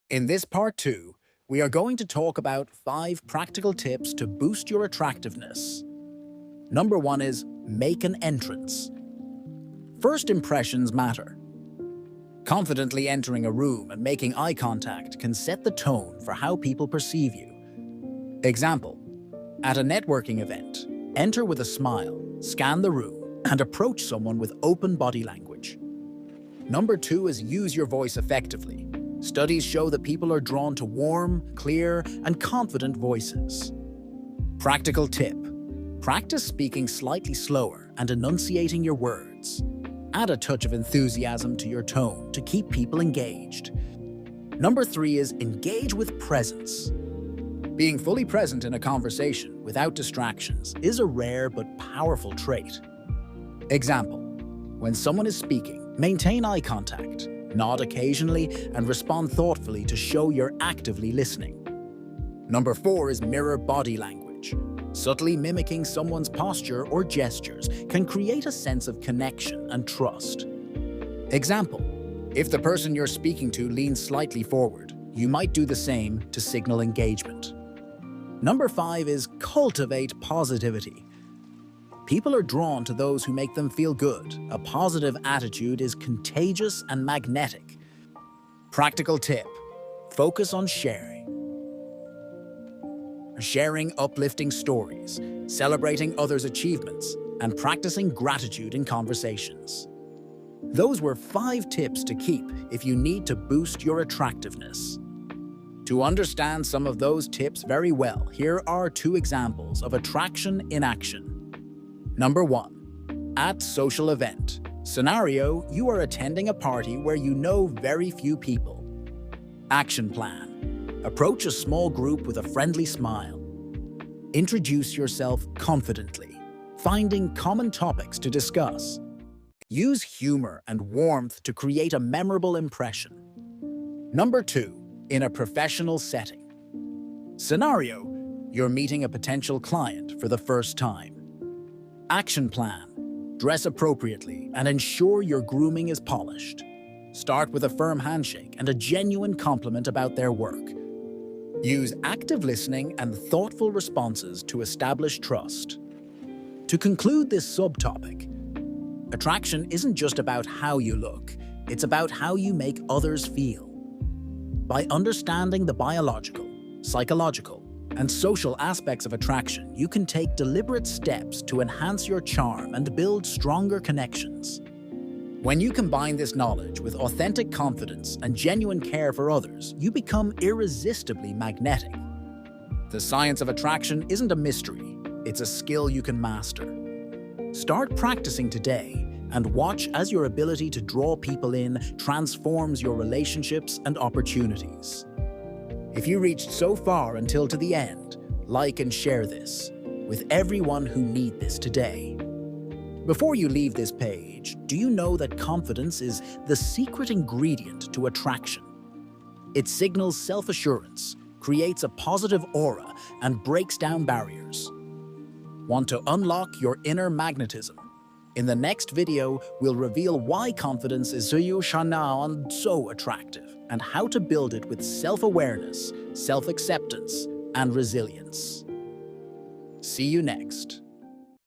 In this part 2, we are going to talk about 5 practical tips to boost your attractiveness. Number 1 is make an entrance. First impressions matter. Confidently entering a room and making eye contact can set the tone for how people perceive you. Example: at a networking event, enter with a smile, scan the room, and approach someone with open body language. Number 2 is use your voice effectively. Studies show that people are drawn to warm, clear, and confident voices. Practical tip: practice speaking slightly slower and enunciating your words. Add a touch of enthusiasm to your tone to keep people engaged. Number 3 is engage with presence. Being fully present in a conversation without distractions is a rare but powerful trait. Example: when someone is speaking, maintain eye contact, nod occasionally, and respond thoughtfully to show you're actively listening. Number 4 is mirror body language. Subtly mimicking someone's posture or gestures can create a sense of connection and trust. Example: if the person you're speaking to leans slightly forward, you might do the same to signal engagement. Number 5 is cultivate positivity. People are drawn to those who make them feel good. A positive attitude is contagious and magnetic. Practical tip: focus on sharing uplifting stories, celebrating others' achievements, and practicing gratitude in conversations. Those were 5 tips to keep if you need to boost your attractiveness. To understand some of those tips very well, here are 2 examples of attraction in action. Number 1. At social event. Scenario: you are attending a party where you know very few people. Action plan: approach a small group with a friendly smile. Introduce yourself confidently, finding common topics to discuss. Use humor and warmth to create a memorable impression. Number 2. In a professional setting. Scenario: you're meeting a potential client for the first time. Action plan: dress appropriately and ensure your grooming is polished. Start with a firm handshake and a genuine compliment about their work. Use active listening and thoughtful responses to establish trust. To conclude this subtopic, attraction isn't just about how you look, it's about how you make others feel. By understanding the biological, psychological, and social aspects of attraction, you can take deliberate steps to enhance your charm and build stronger connections. When you combine this knowledge with authentic confidence and genuine care for others, you become irresistibly magnetic. The science of attraction isn't a mystery, it's a skill you can master. Start practicing today and watch as your ability to draw people in transforms your relationships and opportunities. If you reached so far until to the end, like and share this with everyone who needs this today. Before you leave this page, do you know that confidence is the secret ingredient to attraction? It signals self-assurance, creates a positive aura, and breaks down barriers. Want to unlock your inner magnetism? In the next video, we'll reveal why confidence is so attractive and how to build it with self-awareness, self-acceptance, and resilience. See you next.